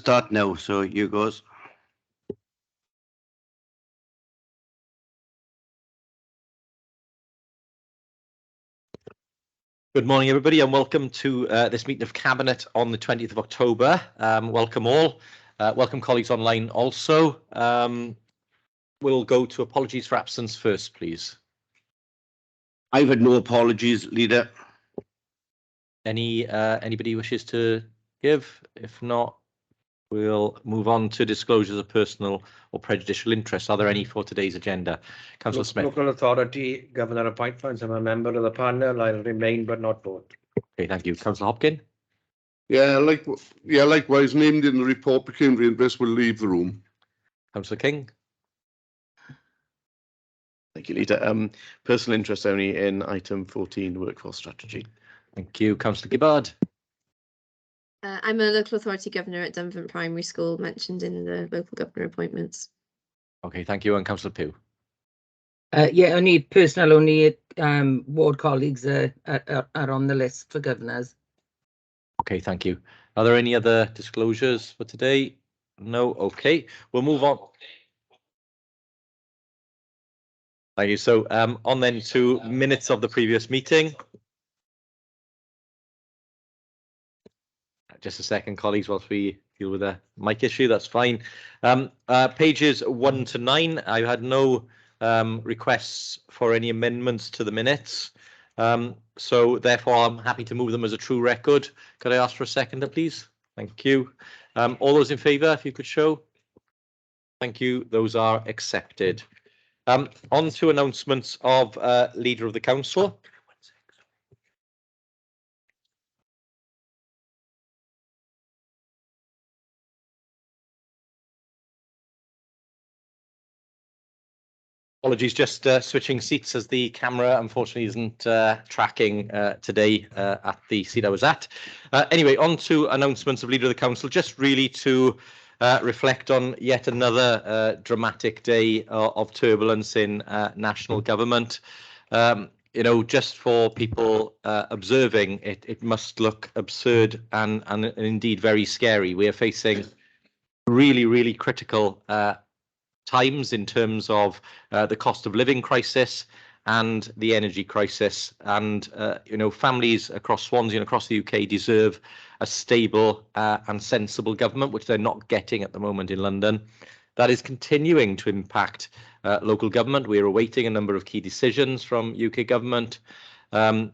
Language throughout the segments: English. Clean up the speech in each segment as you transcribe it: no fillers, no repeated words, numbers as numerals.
start now, so you goes. Good morning, everybody, and welcome to this meeting of Cabinet on the 20th of October. Welcome all. Welcome colleagues online also. We'll go to apologies for absence first, please. I've had no apologies, Leader. Anybody wishes to give? If not, we'll move on to disclosures of personal or prejudicial interest. Are there any for today's agenda? Councillor Smith. Local authority, Governor appointments. I'm a member of the panel. I'll remain but not vote. Okay, thank you. Councillor Hopkin. Likewise, named in the report became reinvest will leave the room. Councillor King. Thank you, Leader. Personal interest only in item 14, workforce strategy. Thank you. Councillor Gibbard. I'm a local authority governor at Dunvant Primary School, mentioned in the local governor appointments. Okay, thank you. And Councillor Pugh. Only personal, ward colleagues are on the list for governors. Okay, thank you. Are there any other disclosures for today? No. Okay, we'll move on. Thank you. So on then to minutes of the previous meeting. Just a second, colleagues, whilst we deal with a mic issue. That's fine. Pages 1 to 9. I had no requests for any amendments to the minutes. So therefore, I'm happy to move them as a true record. Could I ask for a seconder, please? Thank you. All those in favour, if you could show. Thank you. Those are accepted. On to announcements of Leader of the Council. Apologies, just switching seats as the camera unfortunately isn't tracking today at the seat I was at. Anyway, on to announcements of Leader of the Council, just really to reflect on yet another dramatic day of turbulence in national government. Just for people observing, it must look absurd and indeed very scary. We are facing really critical times in terms of the cost of living crisis and the energy crisis, and families across Swansea and across the UK deserve a stable and sensible government, which they're not getting at the moment in London. That is continuing to impact local government. We are awaiting a number of key decisions from UK government,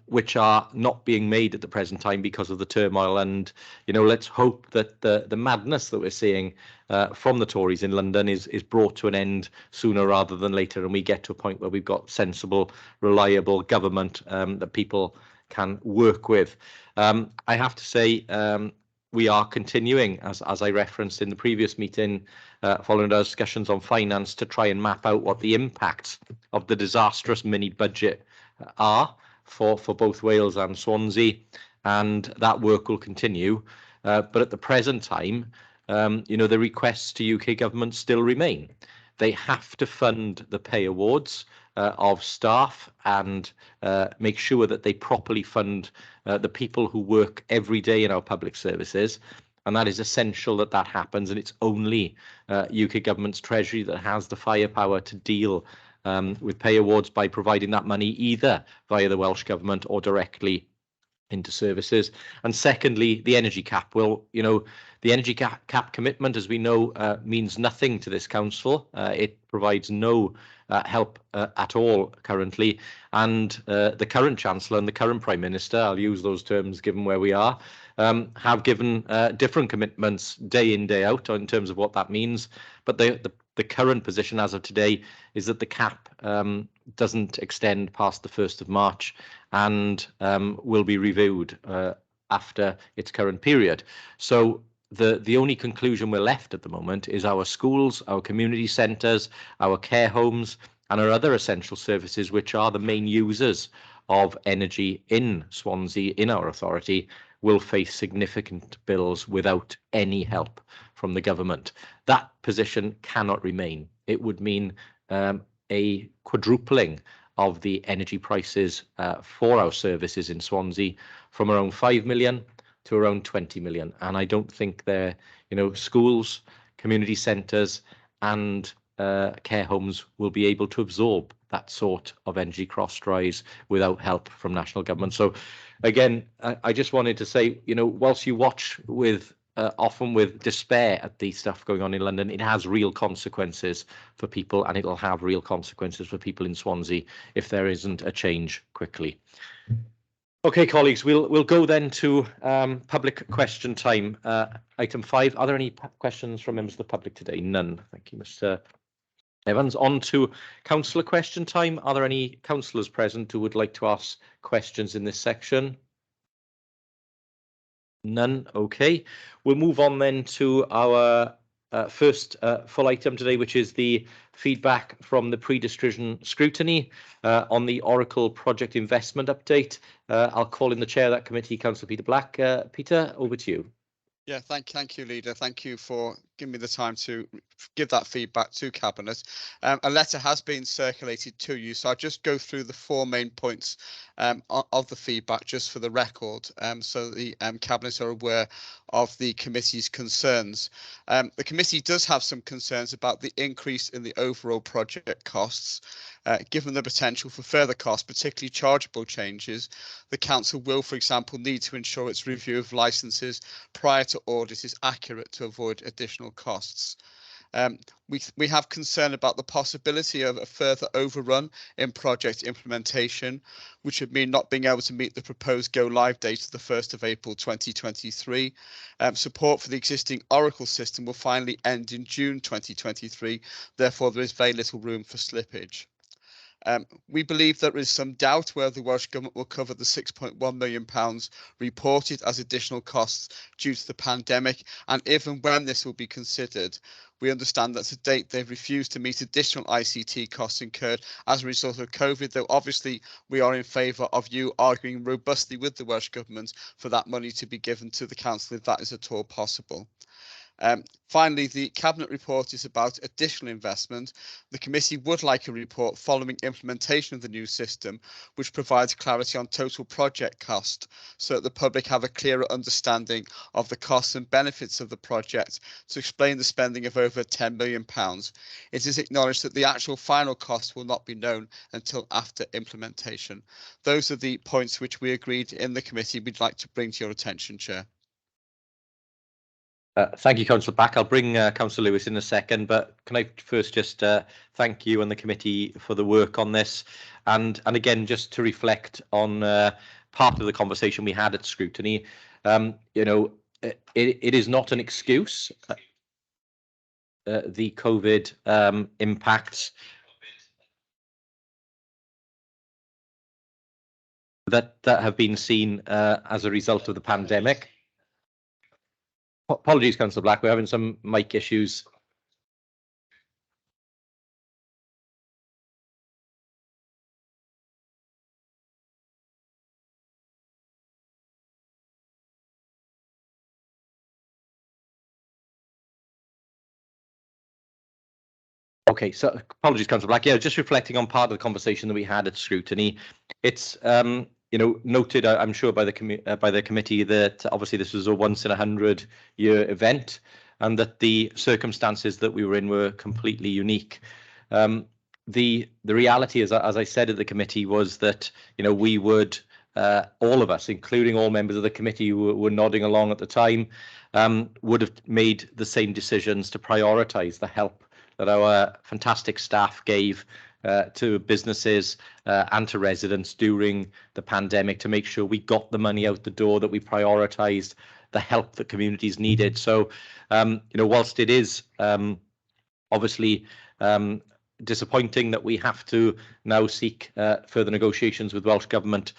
which are not being made at the present time because of the turmoil. And let's hope that the madness that we're seeing from the Tories in London is brought to an end sooner rather than later, and we get to a point where we've got sensible, reliable government that people can work with. I have to say, we are continuing, as I referenced in the previous meeting, following our discussions on finance, to try and map out what the impacts of the disastrous mini budget are for both Wales and Swansea, and that work will continue. But at the present time, the requests to UK government still remain. They have to fund the pay awards of staff and make sure that they properly fund the people who work every day in our public services. And that is essential that happens. And it's only UK government's treasury that has the firepower to deal with pay awards by providing that money either via the Welsh government or directly into services. And secondly, the energy cap. Well, the energy cap commitment, as we know, means nothing to this council. It provides no help at all currently. And the current Chancellor and the current Prime Minister, I'll use those terms given where we are, have given different commitments day in, day out in terms of what that means. But the current position as of today is that the cap doesn't extend past the 1st of March and will be reviewed after its current period. So the only conclusion we're left at the moment is our schools, our community centres, our care homes and our other essential services, which are the main users of energy in Swansea, in our authority, will face significant bills without any help from the government. That position cannot remain. It would mean a quadrupling of the energy prices for our services in Swansea from around 5 million to around 20 million. And I don't think they're, schools, community centres and care homes will be able to absorb that sort of energy cost rise without help from national government. So again, I just wanted to say, whilst you watch with often with despair at the stuff going on in London, it has real consequences for people, and it'll have real consequences for people in Swansea if there isn't a change quickly. Okay, colleagues, we'll go then to public question time. Item 5. Are there any questions from members of the public today? None. Thank you, Mr. Evans. On to councillor question time. Are there any councillors present who would like to ask questions in this section? None. Okay. We'll move on then to our first full item today, which is the feedback from the pre-decision scrutiny on the Oracle project investment update. I'll call in the chair of that committee, Councillor Peter Black. Peter, over to you. Yeah, thank you, Leader. Thank you for giving me the time to give that feedback to Cabinet. A letter has been circulated to you, so I'll just go through the 4 main points of the feedback just for the record, so the Cabinet are aware of the committee's concerns. The committee does have some concerns about the increase in the overall project costs. Given the potential for further costs, particularly chargeable changes, the council will, for example, need to ensure its review of licences prior to audit is accurate to avoid additional costs. We have concern about the possibility of a further overrun in project implementation, which would mean not being able to meet the proposed go-live date of the 1st of April 2023. Support for the existing Oracle system will finally end in June 2023. Therefore, there is very little room for slippage. We believe there is some doubt whether the Welsh Government will cover the £6.1 million reported as additional costs due to the pandemic, and if and when this will be considered. We understand that to date they've refused to meet additional ICT costs incurred as a result of COVID, though obviously we are in favour of you arguing robustly with the Welsh Government for that money to be given to the council if that is at all possible. Finally, the Cabinet report is about additional investment. The committee would like a report following implementation of the new system, which provides clarity on total project cost, so that the public have a clearer understanding of the costs and benefits of the project to explain the spending of over £10 million. It is acknowledged that the actual final cost will not be known until after implementation. Those are the points which we agreed in the committee we'd like to bring to your attention, Chair. Thank you, Councillor Black. I'll bring Councillor Lewis in a second, but can I first just thank you and the committee for the work on this, and again just to reflect on part of the conversation we had at scrutiny. It is not an excuse. The COVID impacts that have been seen as a result of the pandemic. Apologies, Councillor Black, we're having some mic issues. Okay, so apologies, Councillor Black. Yeah, just reflecting on part of the conversation that we had at scrutiny. It's noted, I'm sure, by the committee that obviously this was a once in 100-year event, and that the circumstances that we were in were completely unique. The reality is, as I said at the committee, was that we would all of us, including all members of the committee who were nodding along at the time, would have made the same decisions to prioritise the help that our fantastic staff gave to businesses and to residents during the pandemic, to make sure we got the money out the door, that we prioritised the help that communities needed. So, whilst it is obviously disappointing that we have to now seek further negotiations with Welsh Government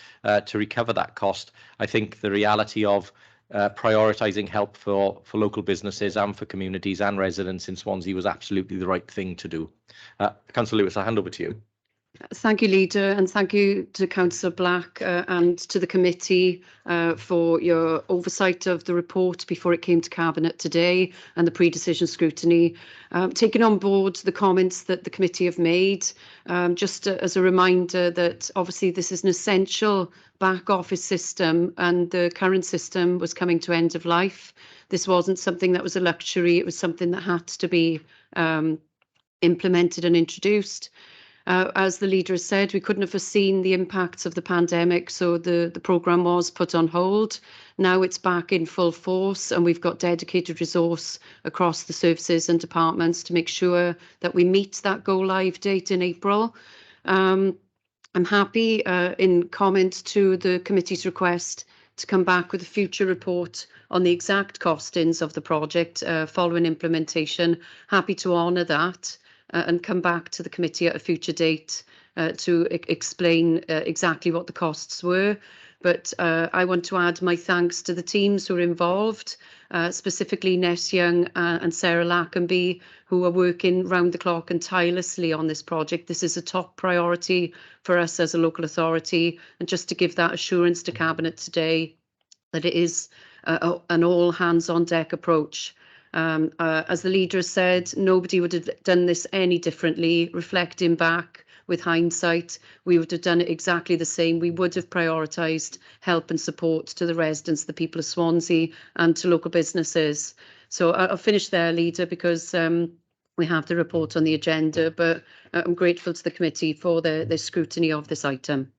to recover that cost, I think the reality of prioritising help for local businesses and for communities and residents in Swansea was absolutely the right thing to do. Councillor Lewis, I'll hand over to you. Thank you, Leader, and thank you to Councillor Black and to the committee for your oversight of the report before it came to Cabinet today and the pre-decision scrutiny. Taking on board the comments that the committee have made, just as a reminder that obviously this is an essential back office system and the current system was coming to end of life. This wasn't something that was a luxury, it was something that had to be implemented and introduced. As the leader has said, we couldn't have foreseen the impacts of the pandemic, so the programme was put on hold. Now it's back in full force and we've got dedicated resource across the services and departments to make sure that we meet that go live date in April. I'm happy in comment to the committee's request to come back with a future report on the exact costings of the project following implementation. Happy to honour that. And come back to the committee at a future date to explain exactly what the costs were. But I want to add my thanks to the teams who are involved, specifically Ness Young and Sarah Lackenby, who are working round the clock and tirelessly on this project. This is a top priority for us as a local authority. And just to give that assurance to Cabinet today, that it is an all hands on deck approach. As the leader has said, nobody would have done this any differently. Reflecting back with hindsight, we would have done it exactly the same. We would have prioritised help and support to the residents, the people of Swansea and to local businesses. So I'll finish there, Leader, because we have the report on the agenda, but I'm grateful to the committee for the scrutiny of this item.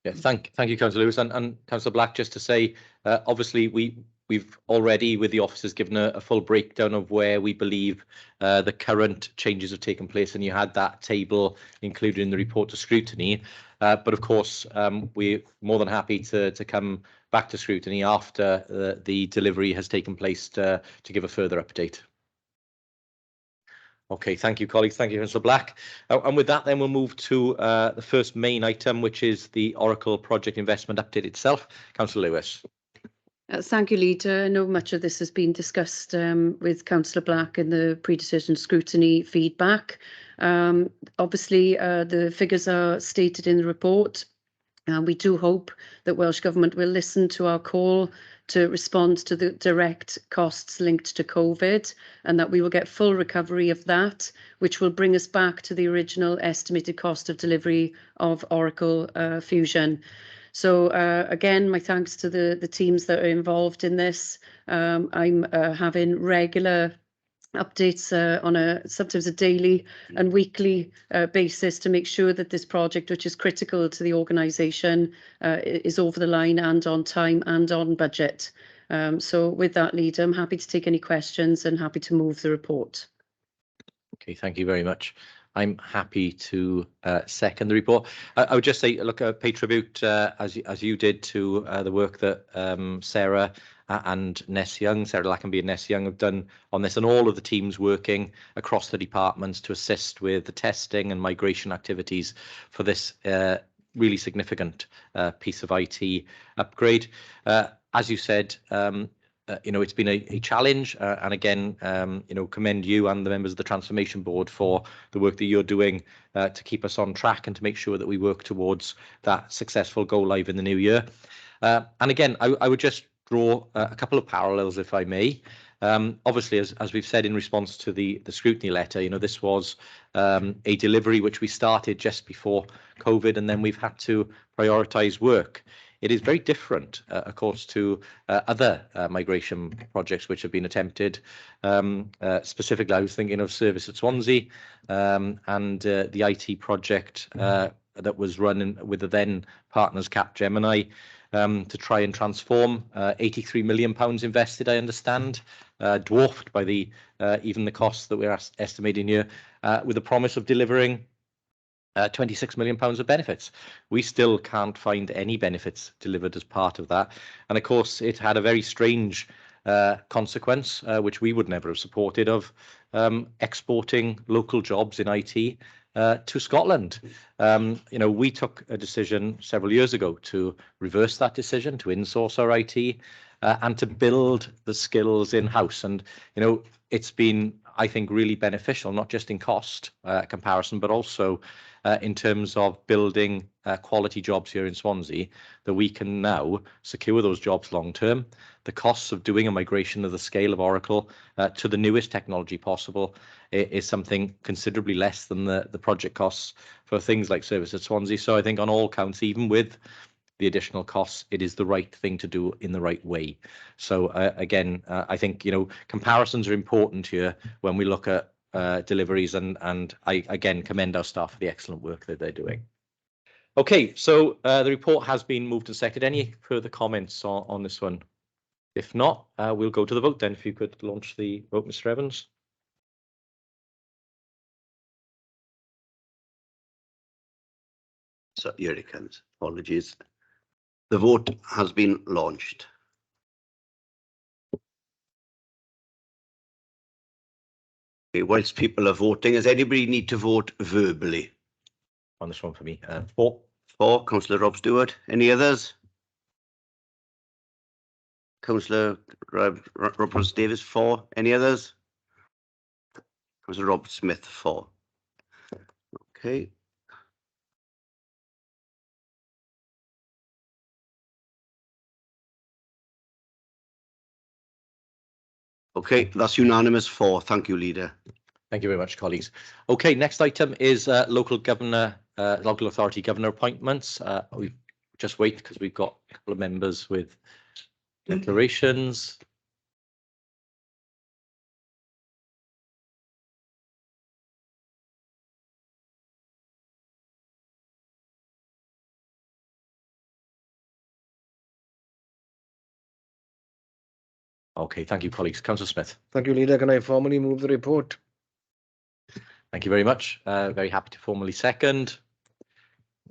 Yeah, thank you, Councillor Lewis and Councillor Black. Just to say, obviously we've already, with the officers, given a full breakdown of where we believe the current changes have taken place, and you had that table included in the report to scrutiny. But of course, we're more than happy to come back to scrutiny after the delivery has taken place to give a further update. Okay, thank you, colleagues. Thank you, Councillor Black. And with that, then we'll move to the first main item, which is the Oracle project investment update itself. Councillor Lewis. Thank you, Leader. I know much of this has been discussed with Councillor Black in the pre-decision scrutiny feedback. Obviously, the figures are stated in the report. We do hope that Welsh Government will listen to our call to respond to the direct costs linked to COVID, and that we will get full recovery of that, which will bring us back to the original estimated cost of delivery of Oracle Fusion. So again, my thanks to the teams that are involved in this. I'm having regular updates on sometimes a daily and weekly basis to make sure that this project, which is critical to the organisation, is over the line and on time and on budget. So with that, Leader, I'm happy to take any questions and happy to move the report. Okay, thank you very much. I'm happy to second the report. I would just say, look, pay tribute as you did to the work that Sarah and Ness Young, Sarah Lackenby and Ness Young have done on this, and all of the teams working across the departments to assist with the testing and migration activities for this really significant piece of IT upgrade. As you said, it's been a challenge, and again, commend you and the members of the Transformation Board for the work that you're doing to keep us on track and to make sure that we work towards that successful go live in the new year. And again, I would just draw a couple of parallels, if I may. Obviously, as we've said in response to the scrutiny letter, this was a delivery which we started just before COVID, and then we've had to prioritise work. It is very different, of course, to other migration projects which have been attempted. Specifically, I was thinking of Service at Swansea and the IT project that was run with the then partners Capgemini to try and transform. £83 million invested, I understand, dwarfed by even the costs that we're estimating here, with the promise of delivering £26 million of benefits. We still can't find any benefits delivered as part of that. And of course, it had a very strange consequence, which we would never have supported, of exporting local jobs in IT to Scotland. We took a decision several years ago to reverse that decision, to insource our IT and to build the skills in-house. And, it's been, I think, really beneficial, not just in cost comparison, but also in terms of building quality jobs here in Swansea, that we can now secure those jobs long term. The costs of doing a migration of the scale of Oracle to the newest technology possible is something considerably less than the project costs for things like Service at Swansea. So I think on all counts, even with the additional costs, it is the right thing to do in the right way. So again, I think, comparisons are important here when we look at deliveries, and I again commend our staff for the excellent work that they're doing. Okay, so the report has been moved and seconded. Any further comments on this one? If not, we'll go to the vote then. If you could launch the vote, Mr. Evans. So here it comes. Apologies. The vote has been launched. Okay, whilst people are voting, does anybody need to vote verbally? On this one for me, 4. For Councillor Rob Stewart. Any others? Councillor Robert Davis, 4. Any others? Councillor Rob Smith, 4. Okay. Okay, that's unanimous 4. Thank you, Leader. Thank you very much, colleagues. Okay, next item is local authority governor appointments. We just wait because we've got a couple of members with declarations. Okay, thank you, colleagues. Councillor Smith. Thank you, Leader. Can I formally move the report? Thank you very much. Very happy to formally second.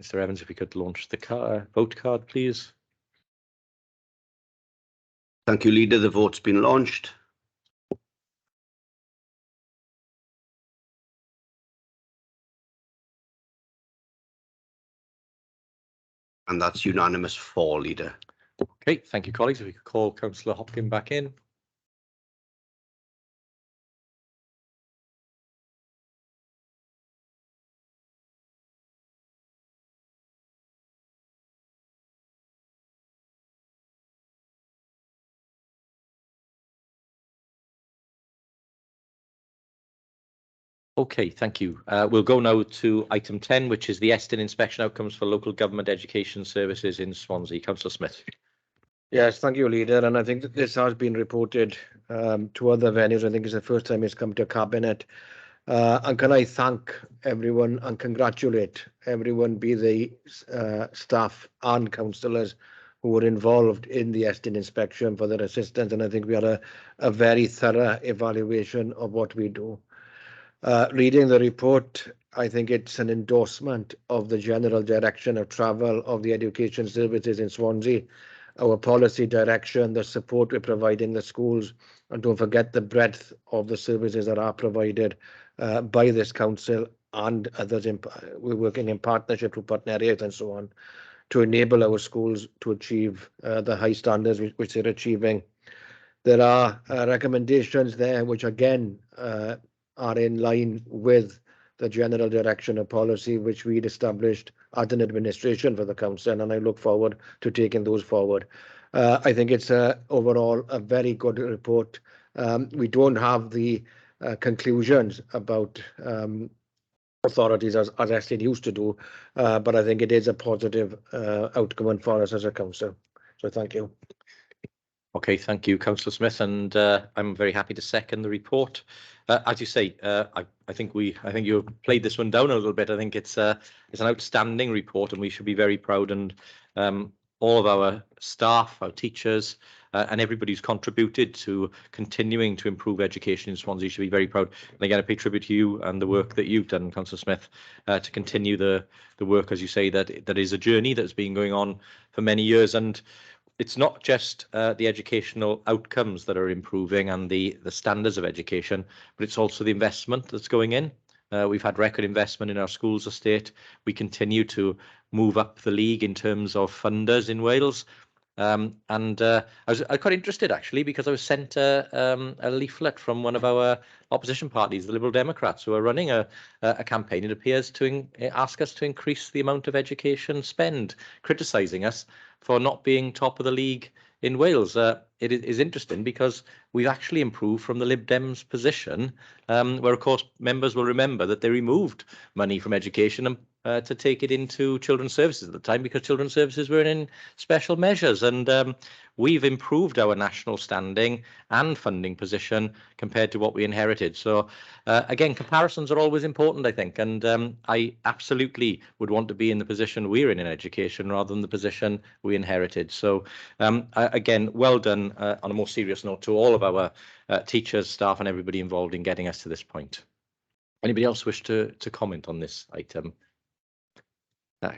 Mr. Evans, if we could launch the vote card, please. Thank you, Leader. The vote's been launched. And that's unanimous 4, Leader. Okay, thank you, colleagues. If we could call Councillor Hopkin back in. Okay, thank you. We'll go now to item 10, which is the Eston inspection outcomes for local government education services in Swansea. Councillor Smith. Yes, thank you, Leader. And I think that this has been reported to other venues. I think it's the first time it's come to Cabinet. And can I thank everyone and congratulate everyone, be they staff and councillors who were involved in the Eston inspection, for their assistance. And I think we had a very thorough evaluation of what we do. Reading the report, I think it's an endorsement of the general direction of travel of the education services in Swansea, our policy direction, the support we're providing the schools, and don't forget the breadth of the services that are provided by this council and others. We're working in partnership with partner areas and so on to enable our schools to achieve the high standards which they're achieving. There are recommendations there which again are in line with the general direction of policy which we'd established as an administration for the council, and I look forward to taking those forward. I think it's overall a very good report. We don't have the conclusions about authorities as Eston used to do, but I think it is a positive outcome for us as a council. So thank you. Okay, thank you, Councillor Smith, and I'm very happy to second the report. As you say, I think you played this one down a little bit. I think it's an outstanding report, and we should be very proud. And all of our staff, our teachers, and everybody who's contributed to continuing to improve education in Swansea should be very proud. And again, I pay tribute to you and the work that you've done, Councillor Smith, to continue the work, as you say, that is a journey that's been going on for many years. And it's not just the educational outcomes that are improving and the standards of education, but it's also the investment that's going in. We've had record investment in our schools estate. We continue to move up the league in terms of funders in Wales. I was quite interested actually, because I was sent a leaflet from one of our opposition parties, the Liberal Democrats, who are running a campaign, it appears, to ask us to increase the amount of education spend, criticising us for not being top of the league in Wales. It is interesting because we've actually improved from the Lib Dems position, where of course members will remember that they removed money from education and to take it into children's services at the time, because children's services were in special measures, and we've improved our national standing and funding position compared to what we inherited. So again, comparisons are always important, I think, and I absolutely would want to be in the position we're in education rather than the position we inherited. So again, well done on a more serious note to all of our teachers, staff and everybody involved in getting us to this point. Anybody else wish to comment on this item?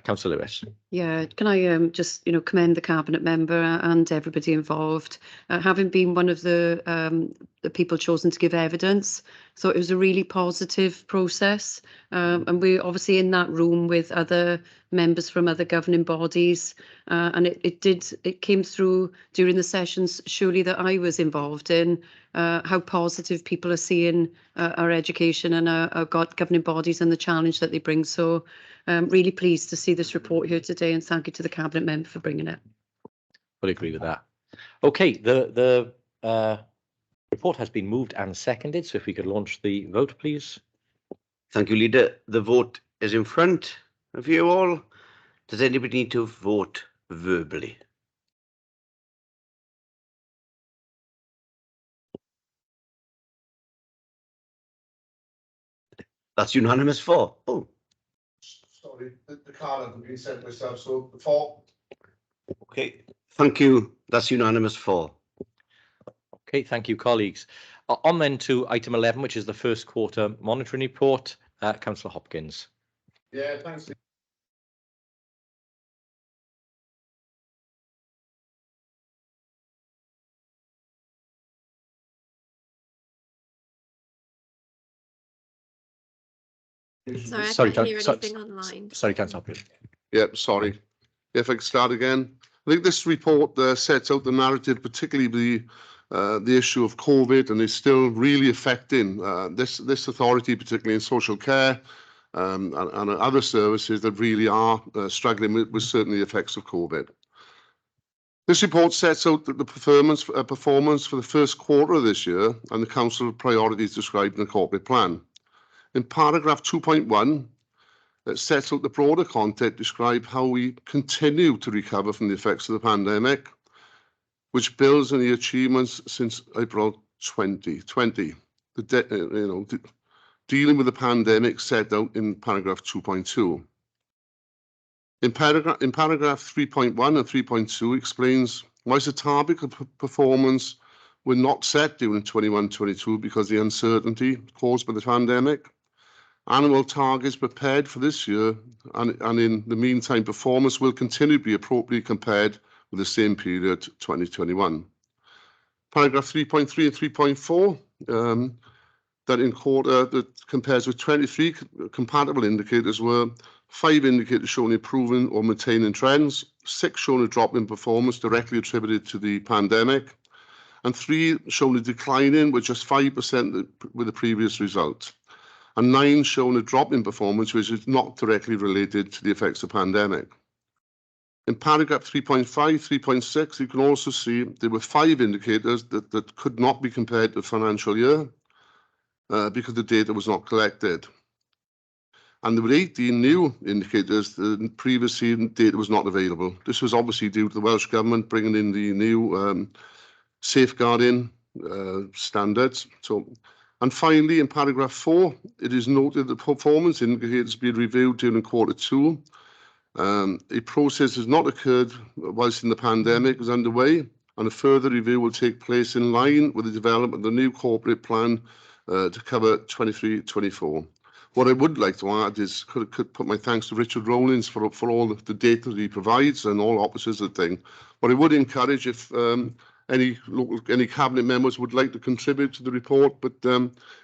Councillor Lewis. Yeah, can I just commend the cabinet member and everybody involved, having been one of the people chosen to give evidence. So it was a really positive process, and we're obviously in that room with other members from other governing bodies, and it came through during the sessions surely that I was involved in, how positive people are seeing our education and our governing bodies and the challenge that they bring. So really pleased to see this report here today, and thank you to the cabinet member for bringing it. Fully agree with that. Okay, the report has been moved and seconded, so if we could launch the vote, please. Thank you, Leader. The vote is in front of you all. Does anybody need to vote verbally? That's unanimous for. Oh. Sorry, the card hasn't been sent myself, so the 4. Okay, thank you. That's unanimous for. Okay, thank you, colleagues. On then to item 11, which is the first quarter monitoring report. Councillor Hopkins. Yeah, thanks. Sorry, I can't hear anything online. Sorry, Councillor Hopkins. Yeah, sorry. If I could start again. I think this report sets out the narrative, particularly the issue of COVID, and is still really affecting this authority, particularly in social care and other services that really are struggling with certainly the effects of COVID. This report sets out the performance for the first quarter of this year and the council priorities described in the corporate plan. In paragraph 2.1, it sets out the broader context, describe how we continue to recover from the effects of the pandemic, which builds on the achievements since April 2020. Dealing with the pandemic set out in paragraph 2.2. In paragraph 3.1 and 3.2 explains why the target of performance were not set during 21-22 because of the uncertainty caused by the pandemic. Annual targets prepared for this year, and in the meantime, performance will continue to be appropriately compared with the same period 2021. Paragraph 3.3 and 3.4 that compares with 23 compatible indicators were 5 indicators showing improving or maintaining trends, 6 showing a drop in performance directly attributed to the pandemic, and 3 showing a decline in with just 5% with the previous result, and 9 showing a drop in performance which is not directly related to the effects of the pandemic. In paragraph 3.5, 3.6, you can also see there were 5 indicators that could not be compared to the financial year because the data was not collected. And there were 18 new indicators. The previous year data was not available. This was obviously due to the Welsh Government bringing in the new safeguarding standards. And finally, in paragraph 4, it is noted that performance indicators be reviewed during quarter 2. A process has not occurred whilst the pandemic is underway, and a further review will take place in line with the development of the new corporate plan to cover 23-24. What I would like to add is could put my thanks to Richard Rowlands for all the data that he provides and all officers of the thing. But I would encourage if any cabinet members would like to contribute to the report, but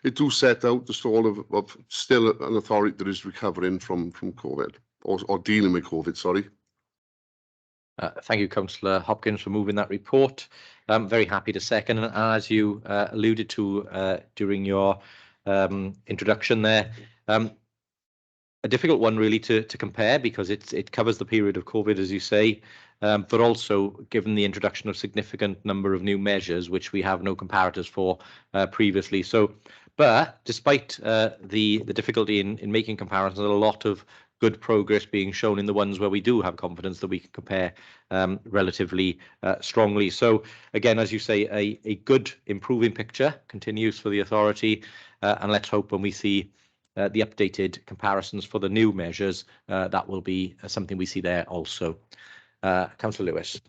it do set out the story of still an authority that is recovering from COVID or dealing with COVID. Sorry. Thank you, Councillor Hopkins, for moving that report. I'm very happy to second, and as you alluded to during your introduction there, a difficult one really to compare because it covers the period of COVID, as you say, but also given the introduction of significant number of new measures, which we have no comparators for previously. So, but despite the difficulty in making comparisons, a lot of good progress being shown in the ones where we do have confidence that we can compare relatively strongly. So again, as you say, a good improving picture continues for the authority, and let's hope when we see the updated comparisons for the new measures, that will be something we see there also. Councillor Lewis.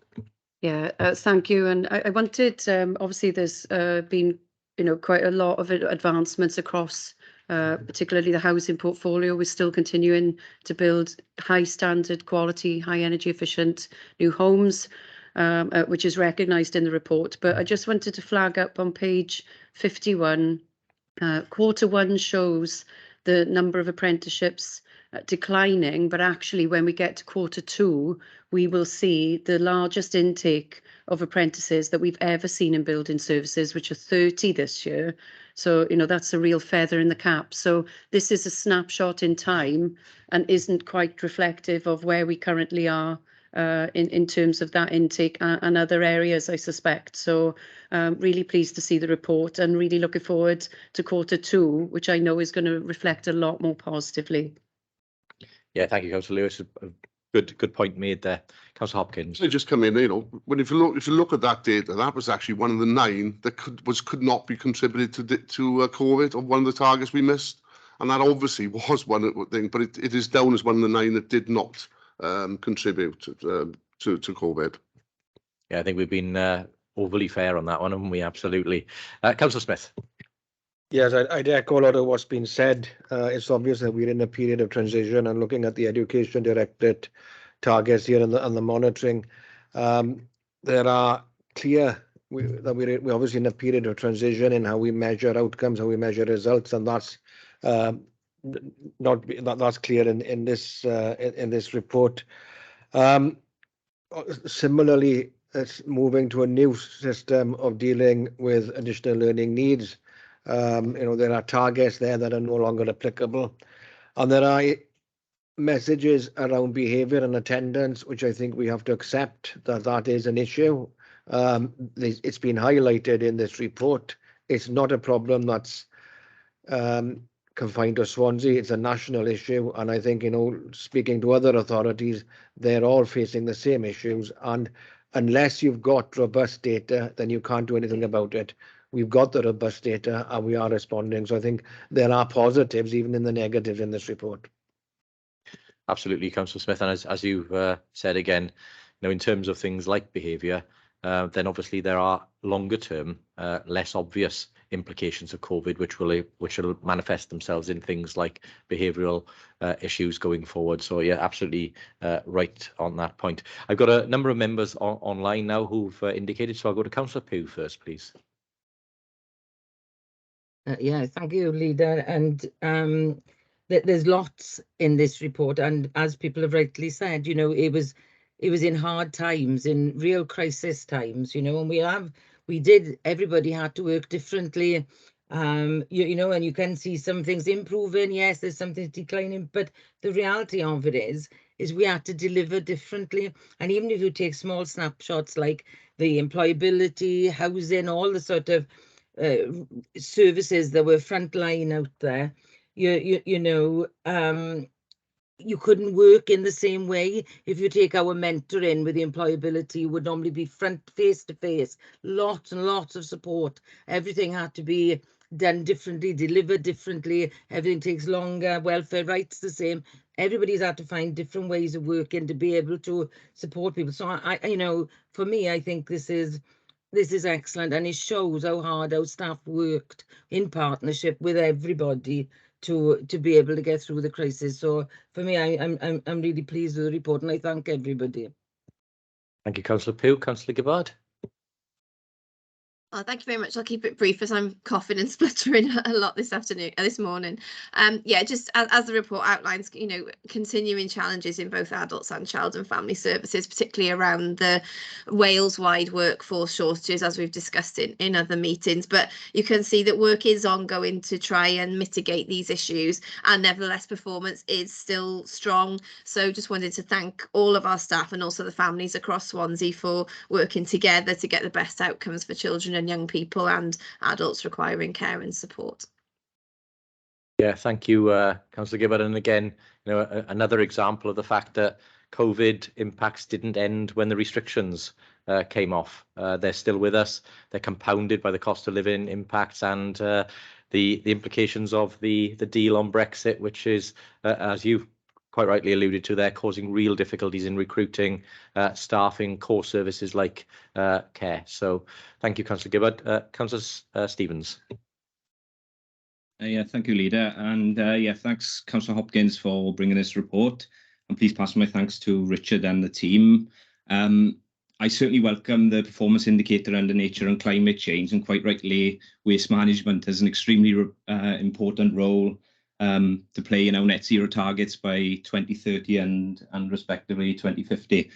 Yeah, thank you. And I wanted, obviously there's been, quite a lot of advancements across, particularly the housing portfolio. We're still continuing to build high standard quality, high energy efficient new homes, which is recognised in the report. But I just wanted to flag up on page 51, Q1 shows the number of apprenticeships declining, but actually when we get to Q2, we will see the largest intake of apprentices that we've ever seen in building services, which are 30 this year. So, that's a real feather in the cap. So this is a snapshot in time and isn't quite reflective of where we currently are in terms of that intake and other areas, I suspect. So really pleased to see the report and really looking forward to Q2, which I know is going to reflect a lot more positively. Yeah, thank you, Councillor Lewis. Good point made there. Councillor Hopkins. They just come in, if you look at that data, that was actually one of the 9 that could not be contributed to COVID, or one of the targets we missed, and that obviously was one of the things, but it is down as one of the 9 that did not contribute to COVID. Yeah, I think we've been overly fair on that one, haven't we? Absolutely. Councillor Smith. Yes, I'd echo a lot of what's been said. It's obvious that we're in a period of transition, and looking at the Education Directorate targets here and the monitoring, there are clear that we're obviously in a period of transition in how we measure outcomes, how we measure results, and that's that's clear in this report. Similarly, it's moving to a new system of dealing with additional learning needs. There are targets there that are no longer applicable, and there are messages around behaviour and attendance, which I think we have to accept that is an issue. It's been highlighted in this report. It's not a problem that's confined to Swansea. It's a national issue, and I think, speaking to other authorities, they're all facing the same issues, and unless you've got robust data, then you can't do anything about it. We've got the robust data and we are responding. So I think there are positives, even in the negatives, in this report. Absolutely, Councillor Smith. And as you've said again, in terms of things like behaviour, then obviously there are longer term, less obvious implications of COVID, which will manifest themselves in things like behavioural issues going forward. So yeah, absolutely right on that point. I've got a number of members online now who've indicated, so I'll go to Councillor Pugh first, please. Yeah, thank you, Leader. And there's lots in this report, and as people have rightly said, it was in hard times, in real crisis times, and everybody had to work differently, and you can see some things improving. Yes, there's some things declining, but the reality of it is we had to deliver differently. And even if you take small snapshots like the employability, housing, all the sort of services that were frontline out there, you couldn't work in the same way. If you take our mentoring with the employability, you would normally be face to face, lots and lots of support. Everything had to be done differently, delivered differently. Everything takes longer. Welfare rights the same. Everybody's had to find different ways of working to be able to support people. So I for me, I think this is excellent, and it shows how hard our staff worked in partnership with everybody to be able to get through the crisis. So for me, I'm really pleased with the report, and I thank everybody. Thank you, Councillor Pugh. Councillor Gibbard. Oh, thank you very much. I'll keep it brief as I'm coughing and spluttering a lot this morning. Yeah, just as the report outlines, continuing challenges in both adults and child and family services, particularly around the Wales-wide workforce shortages, as we've discussed in other meetings. But you can see that work is ongoing to try and mitigate these issues, and nevertheless, performance is still strong. So just wanted to thank all of our staff and also the families across Swansea for working together to get the best outcomes for children and young people and adults requiring care and support. Yeah, thank you, Councillor Gibbard. And again, another example of the fact that COVID impacts didn't end when the restrictions came off. They're still with us. They're compounded by the cost of living impacts and the implications of the deal on Brexit, which is, as you quite rightly alluded to, they're causing real difficulties in recruiting staff in core services like care. So thank you, Councillor Gibbard. Councillor Stevens. Yeah, thank you, Leader. And yeah, thanks, Councillor Hopkins, for bringing this report. And please pass my thanks to Richard and the team. I certainly welcome the performance indicator under nature and climate change, and quite rightly, waste management has an extremely important role to play in our net zero targets by 2030 and respectively 2050.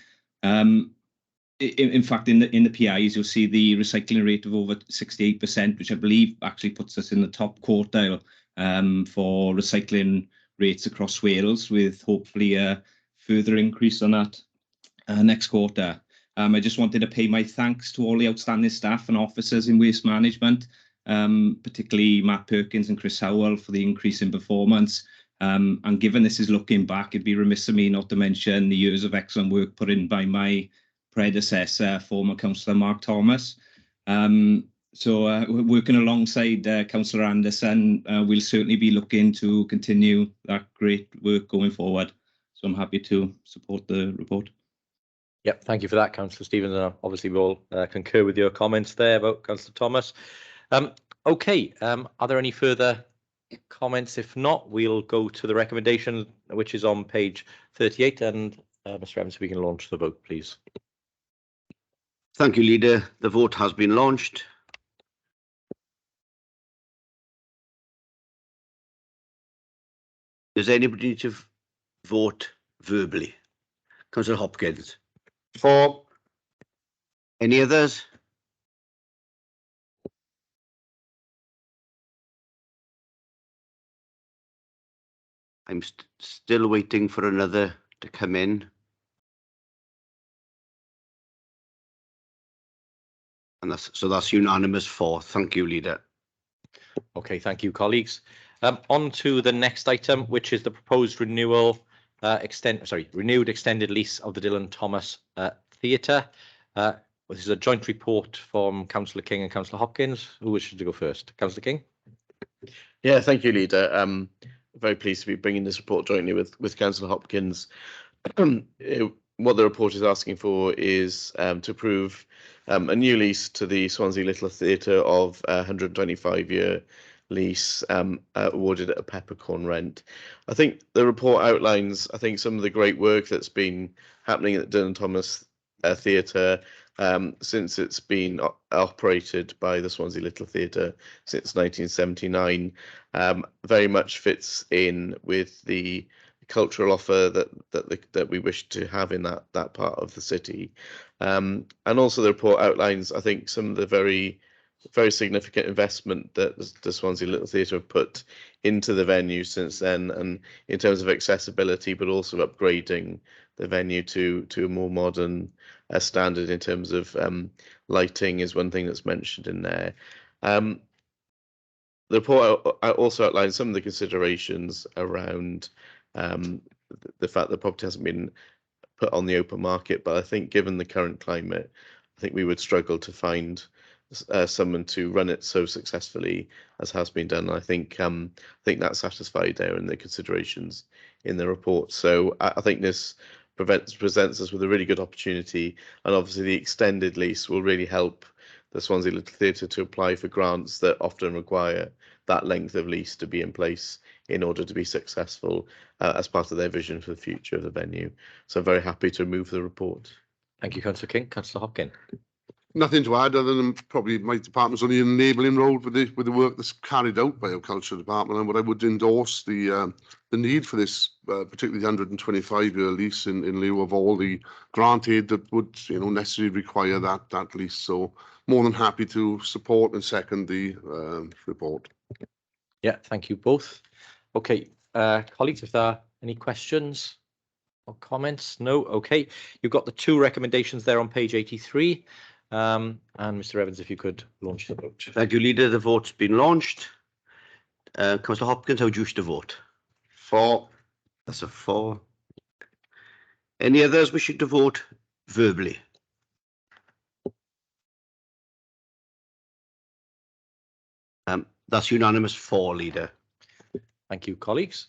In fact, in the PIs, you'll see the recycling rate of over 68%, which I believe actually puts us in the top quartile for recycling rates across Wales, with hopefully a further increase on that next quarter. I just wanted to pay my thanks to all the outstanding staff and officers in waste management, particularly Matt Perkins and Chris Howell, for the increase in performance. And given this is looking back, it'd be remiss of me not to mention the years of excellent work put in by my predecessor, former Councillor Mark Thomas. So working alongside Councillor Anderson, we'll certainly be looking to continue that great work going forward. So I'm happy to support the report. Yep, thank you for that, Councillor Stevens. And obviously, we all concur with your comments there about Councillor Thomas. Okay, are there any further comments? If not, we'll go to the recommendation, which is on page 38. And Mr. Evans, we can launch the vote, please. Thank you, Leader. The vote has been launched. Does anybody need to vote verbally? Councillor Hopkins. For. Any others? I'm still waiting for another to come in. And that's unanimous for. Thank you, Leader. Okay, thank you, colleagues. On to the next item, which is the proposed renewed extended lease of the Dylan Thomas Theatre. This is a joint report from Councillor King and Councillor Hopkins. Who wishes to go first? Councillor King. Yeah, thank you, Leader. Very pleased to be bringing this report jointly with Councillor Hopkins. What the report is asking for is to approve a new lease to the Swansea Little Theatre of a 125-year lease awarded at a peppercorn rent. I think the report outlines, some of the great work that's been happening at the Dylan Thomas Theatre since it's been operated by the Swansea Little Theatre since 1979. Very much fits in with the cultural offer that we wish to have in that part of the city, and also the report outlines, I think, some of the very significant investment that the Swansea Little Theatre have put into the venue since then, and in terms of accessibility, but also upgrading the venue to a more modern standard in terms of lighting is one thing that's mentioned in there. The report also outlines some of the considerations around the fact that property hasn't been put on the open market, but I think given the current climate, I think we would struggle to find someone to run it so successfully as has been done. I think that's satisfied there in the considerations in the report. So I think this presents us with a really good opportunity, and obviously the extended lease will really help the Swansea Little Theatre to apply for grants that often require that length of lease to be in place in order to be successful as part of their vision for the future of the venue. So I'm very happy to move the report. Thank you, Councillor King. Councillor Hopkins. Nothing to add other than probably my department's only an enabling role with the work that's carried out by our culture department, and what I would endorse the need for this, particularly the 125-year lease in lieu of all the grant aid that would necessarily require that lease. So more than happy to support and second the report. Yeah, thank you both. Okay, colleagues, if there are any questions or comments? No? Okay, you've got the two recommendations there on page 83. And Mr. Evans, if you could launch the vote. Thank you, Leader. The vote's been launched. Councillor Hopkins, how do you wish to vote? For. That's a 4. Any others wishing to vote verbally? That's unanimous 4, Leader. Thank you, colleagues.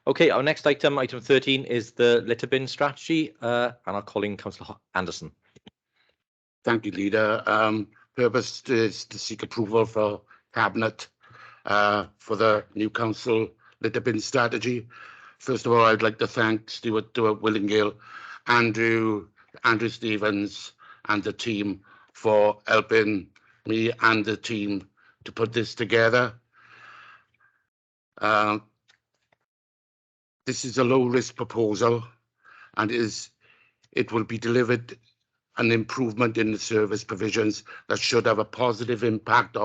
Okay, our next item, item 13, is the litter bin strategy, and I'll call in Councillor Anderson. Thank you, Leader. Purpose is to seek approval for Cabinet for the new council litter bin strategy. First of all, I'd like to thank Stuart Willingale, Andrew Stevens and the team for helping me and the team to put this together. This is a low-risk proposal, and it will be delivered an improvement in the service provisions that should have a positive impact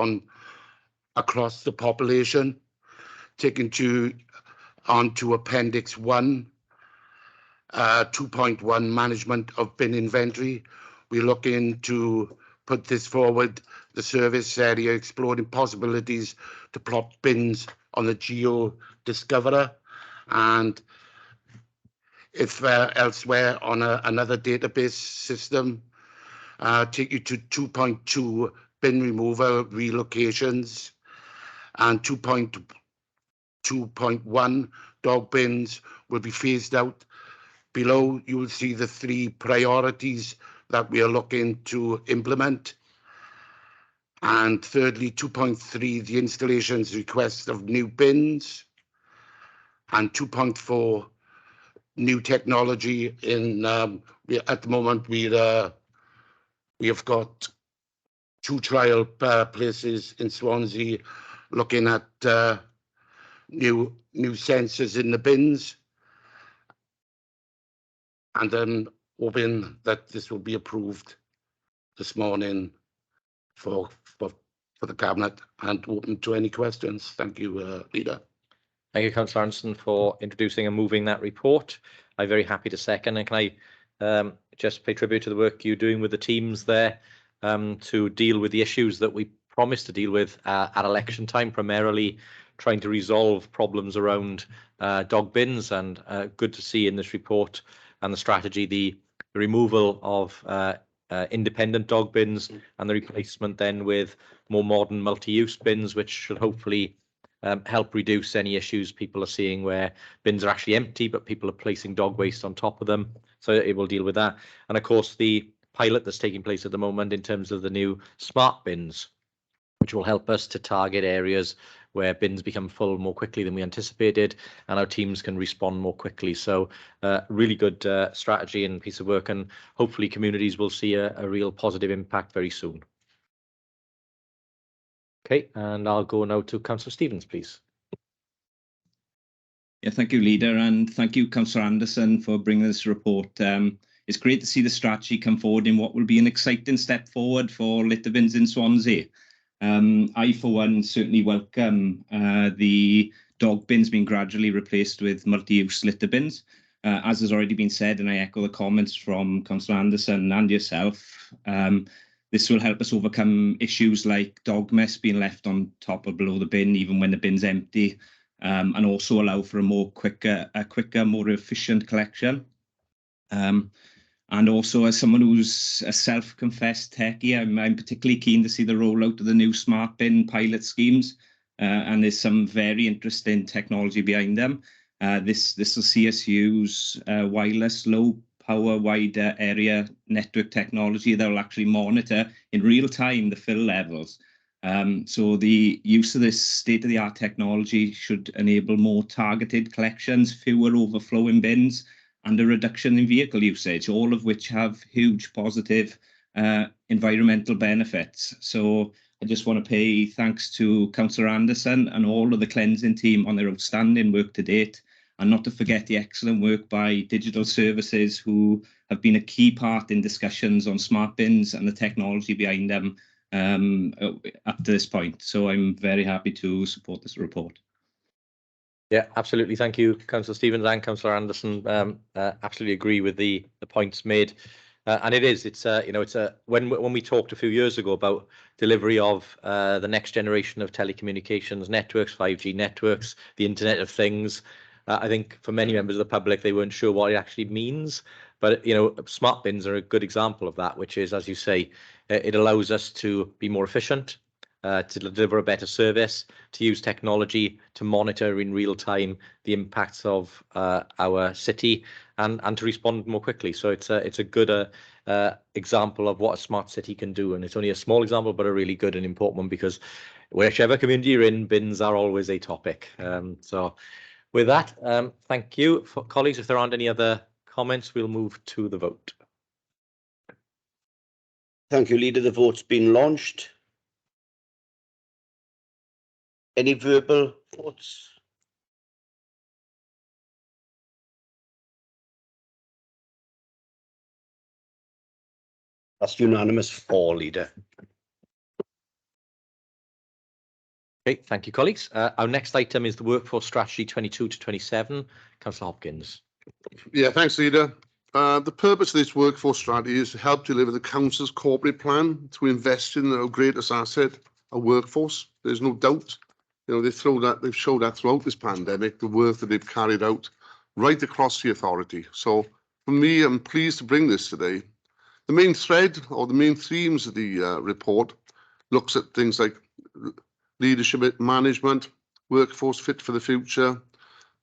across the population. Taking on to Appendix 1, 2.1, Management of Bin Inventory. We're looking to put this forward, the service area exploring possibilities to plot bins on the Geo Discoverer, and if elsewhere on another database system. Take you to 2.2, bin removal relocations, and 2.1, dog bins will be phased out. Below, you will see the 3 priorities that we are looking to implement. And thirdly, 2.3, the installations request of new bins, and 2.4, new technology in at the moment we have got 2 trial places in Swansea looking at new sensors in the bins, and then hoping that this will be approved this morning for the Cabinet, and open to any questions. Thank you, Leader. Thank you, Councillor Anderson, for introducing and moving that report. I'm very happy to second. And can I just pay tribute to the work you're doing with the teams there to deal with the issues that we promised to deal with at election time, primarily trying to resolve problems around dog bins. And good to see in this report and the strategy the removal of independent dog bins and the replacement then with more modern multi-use bins, which should hopefully help reduce any issues people are seeing where bins are actually empty, but people are placing dog waste on top of them. So it will deal with that. And of course, the pilot that's taking place at the moment in terms of the new smart bins, which will help us to target areas where bins become full more quickly than we anticipated, and our teams can respond more quickly. So really good strategy and piece of work, and hopefully communities will see a real positive impact very soon. Okay, and I'll go now to Councillor Stevens, please. Yeah, thank you, Leader, and thank you, Councillor Anderson, for bringing this report. It's great to see the strategy come forward in what will be an exciting step forward for litter bins in Swansea. I, for one, certainly welcome the dog bins being gradually replaced with multi-use litter bins. As has already been said, and I echo the comments from Councillor Anderson and yourself, this will help us overcome issues like dog mess being left on top or below the bin, even when the bin's empty, and also allow for a quicker, more efficient collection. And also, as someone who's a self-confessed techie, I'm particularly keen to see the rollout of the new smart bin pilot schemes, and there's some very interesting technology behind them. This will see us use wireless, low-power, wide area network technology that will actually monitor in real time the fill levels. So the use of this state-of-the-art technology should enable more targeted collections, fewer overflowing bins, and a reduction in vehicle usage, all of which have huge positive environmental benefits. So I just want to pay thanks to Councillor Anderson and all of the cleansing team on their outstanding work to date, and not to forget the excellent work by Digital Services, who have been a key part in discussions on smart bins and the technology behind them up to this point. So I'm very happy to support this report. Yeah, absolutely. Thank you, Councillor Stevens and Councillor Anderson. Absolutely agree with the points made. And it's when we talked a few years ago about delivery of the next generation of telecommunications networks, 5G networks, the Internet of Things, I think for many members of the public, they weren't sure what it actually means. But, smart bins are a good example of that, which is, as you say, it allows us to be more efficient, to deliver a better service, to use technology to monitor in real time the impacts of our city and to respond more quickly. So it's a good example of what a smart city can do. And it's only a small example, but a really good and important one, because whichever community you're in, bins are always a topic. So with that, thank you. For colleagues, if there aren't any other comments, we'll move to the vote. Thank you, Leader. The vote's been launched. Any verbal votes? That's unanimous for, Leader. Okay, thank you, colleagues. Our next item is the Workforce Strategy 22 to 27. Councillor Hopkins. Yeah, thanks, Leader. The purpose of this workforce strategy is to help deliver the council's corporate plan to invest in our greatest asset, our workforce. There's no doubt. They've showed that throughout this pandemic, the work that they've carried out right across the authority. So for me, I'm pleased to bring this today. The main thread or the main themes of the report looks at things like leadership management, workforce fit for the future,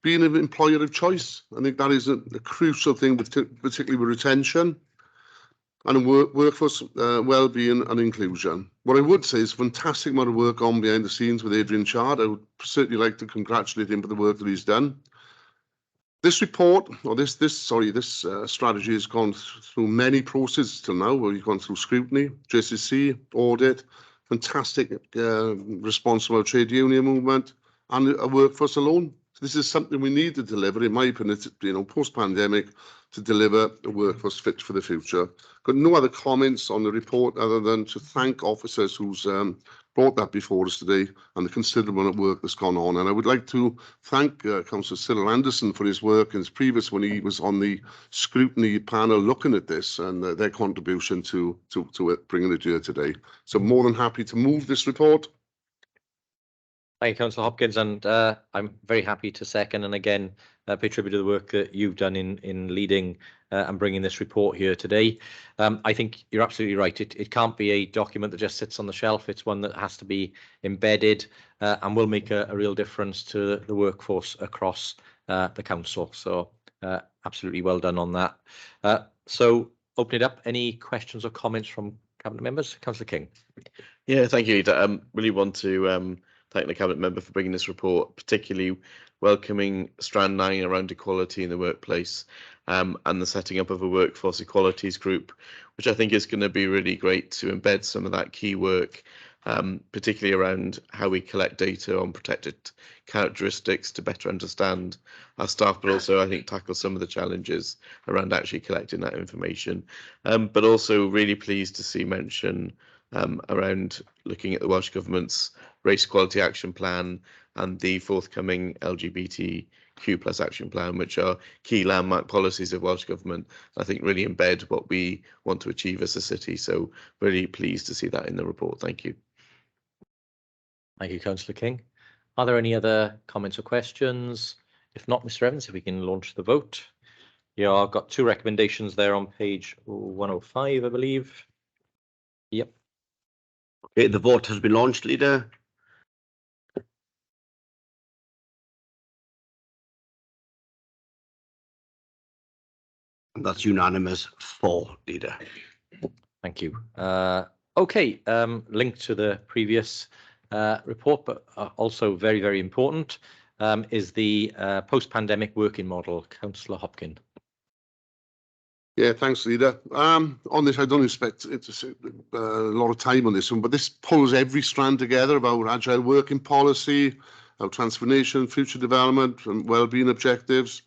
being an employer of choice. I think that is a crucial thing, particularly with retention and workforce well-being and inclusion. What I would say is a fantastic amount of work on behind the scenes with Adrian Chard. I would certainly like to congratulate him for the work that he's done. This report, or this strategy has gone through many processes till now, where we've gone through scrutiny, JCC, audit, fantastic response from our trade union movement, and a workforce alone. So this is something we need to deliver, in my opinion, post-pandemic, to deliver a workforce fit for the future. Got no other comments on the report other than to thank officers who's brought that before us today and the considerable amount of work that's gone on. And I would like to thank Councillor Cyril Anderson for his work in his previous, when he was on the scrutiny panel looking at this, and their contribution to it, bringing it here today. So more than happy to move this report. Thank you, Councillor Hopkins, and I'm very happy to second and again pay tribute to the work that you've done in leading and bringing this report here today. I think you're absolutely right. It can't be a document that just sits on the shelf. It's one that has to be embedded and will make a real difference to the workforce across the council. So absolutely well done on that. So open it up. Any questions or comments from Cabinet members? Councillor King. Yeah, thank you, Leader. Really want to thank the Cabinet member for bringing this report, particularly welcoming Strand 9 around equality in the workplace, and the setting up of a workforce equalities group, which I think is going to be really great to embed some of that key work, particularly around how we collect data on protected characteristics to better understand our staff, but also I think tackle some of the challenges around actually collecting that information. But also really pleased to see mention around looking at the Welsh Government's Race Equality Action Plan and the forthcoming LGBTQ+ Action Plan, which are key landmark policies of Welsh Government. I think really embed what we want to achieve as a city. So really pleased to see that in the report. Thank you. Thank you, Councillor King. Are there any other comments or questions? If not, Mr. Evans, if we can launch the vote. Yeah, I've got two recommendations there on page 105, I believe. Yep. Okay, the vote has been launched, Leader. And that's unanimous for, Leader. Thank you. Okay, linked to the previous report, but also very, very important, is the post-pandemic working model. Councillor Hopkins. Yeah, thanks, Leader. On this, I don't expect it to a lot of time on this one, but this pulls every strand together about agile working policy, our transformation, future development, and well-being objectives,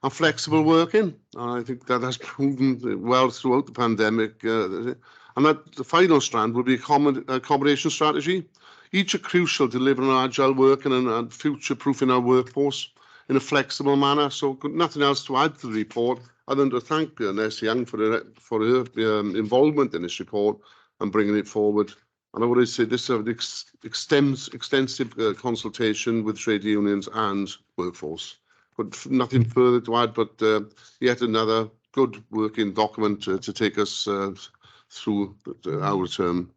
and flexible working. And I think that has proven well throughout the pandemic. And that the final strand will be accommodation strategy. Each are crucial to delivering agile working and future-proofing our workforce in a flexible manner. So nothing else to add to the report other than to thank Ness Young for her involvement in this report and bringing it forward. And I would say this is extensive consultation with trade unions and workforce. But nothing further to add, but yet another good working document to take us through our term.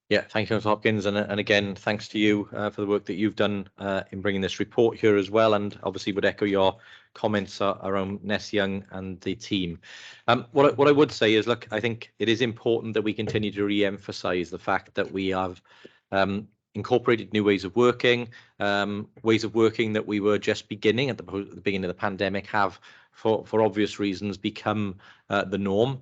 Yeah, thank you, Mr. Hopkins, and again, thanks to you for the work that you've done in bringing this report here as well, and obviously would echo your comments around Ness Young and the team. What I would say is, look, I think it is important that we continue to re-emphasise the fact that we have incorporated new ways of working that we were just beginning at the beginning of the pandemic have, for obvious reasons, become the norm.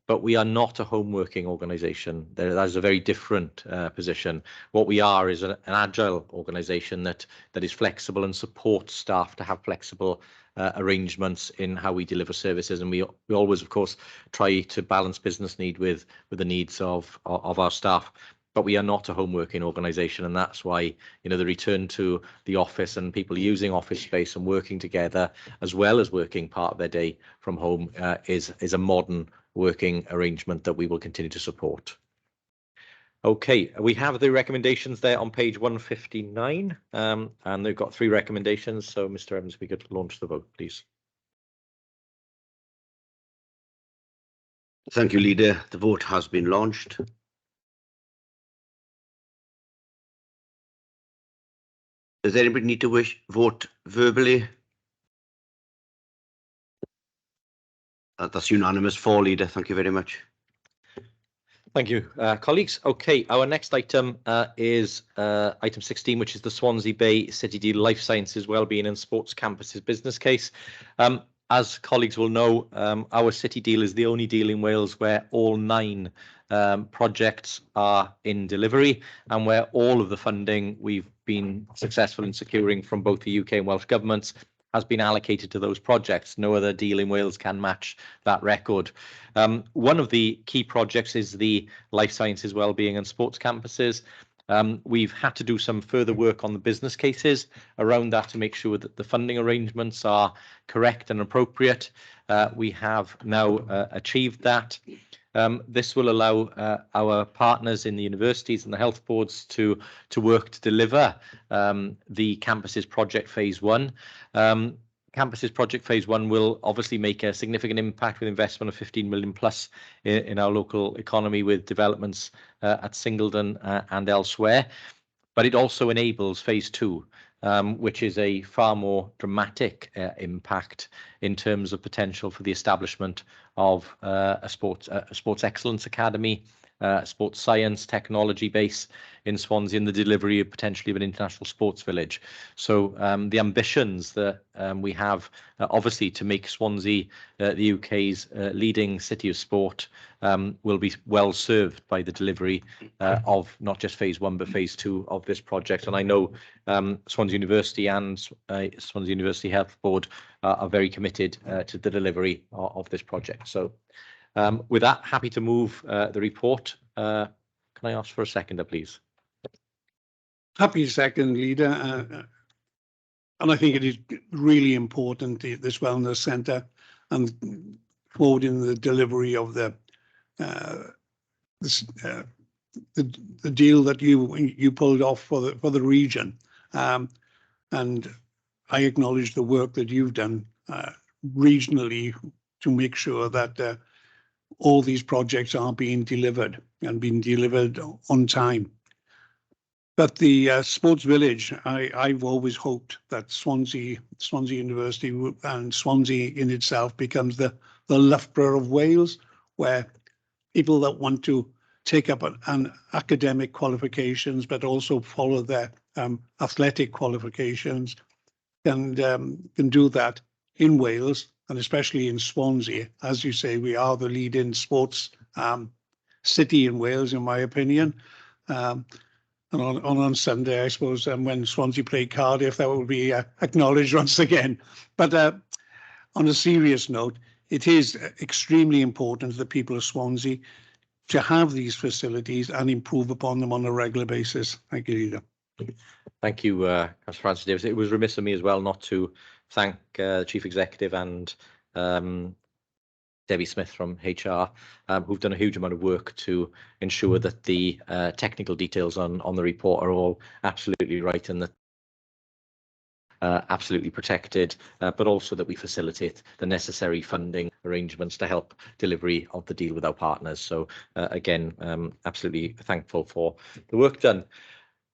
But we are not a home working organisation. That is a very different position. What we are is an agile organisation that is flexible and supports staff to have flexible arrangements in how we deliver services. And we always, of course, try to balance business need with the needs of our staff. But we are not a home working organisation, and that's why, you know, the return to the office and people using office space and working together, as well as working part of their day from home, is a modern working arrangement that we will continue to support. Okay, we have the recommendations there on page 159, and they've got 3 recommendations. So, Mr. Evans, if we could launch the vote, please. Thank you, Leader. The vote has been launched. Does anybody need to vote verbally? That's unanimous for, Leader. Thank you very much. Thank you, colleagues. Okay, our next item is item 16, which is the Swansea Bay City Deal Life Sciences Wellbeing and Sports Campuses business case. As colleagues will know, our City Deal is the only deal in Wales where all 9 projects are in delivery and where all of the funding we've been successful in securing from both the UK and Welsh governments has been allocated to those projects. No other deal in Wales can match that record. One of the key projects is the Life Sciences Wellbeing and Sports Campuses. We've had to do some further work on the business cases around that to make sure that the funding arrangements are correct and appropriate. We have now achieved that. This will allow our partners in the universities and the health boards to work to deliver the campuses project phase 1. Campuses project phase 1 will obviously make a significant impact with investment of 15 million plus in our local economy with developments at Singleton and elsewhere. But it also enables phase 2, which is a far more dramatic impact in terms of potential for the establishment of a sports excellence academy, sports science technology base in Swansea, and the delivery of potentially of an international sports village. So the ambitions that we have, obviously, to make Swansea the UK's leading city of sport will be well served by the delivery of not just phase 1 but phase 2 of this project. And I know Swansea University and Swansea University Health Board are very committed to the delivery of this project. So with that, happy to move the report. Can I ask for a seconder, please? Happy second, Leader. And I think it is really important, this wellness centre, and forwarding the delivery of the deal that you pulled off for the region. And I acknowledge the work that you've done regionally to make sure that all these projects are being delivered and being delivered on time. But the sports village, I've always hoped that Swansea University and Swansea in itself becomes the Loughborough of Wales, where people that want to take up an academic qualifications but also follow their athletic qualifications can do that in Wales and especially in Swansea. As you say, we are the leading sports city in Wales, in my opinion. And on Sunday, I suppose, when Swansea played Cardiff, that will be acknowledged once again. But on a serious note, it is extremely important to the people of Swansea to have these facilities and improve upon them on a regular basis. Thank you, Leader. Thank you, Councillor Francis Davis. It was remiss of me as well not to thank the Chief Executive and Debbie Smith from HR, who've done a huge amount of work to ensure that the technical details on the report are all absolutely right and that absolutely protected, but also that we facilitate the necessary funding arrangements to help delivery of the deal with our partners. So again, absolutely thankful for the work done.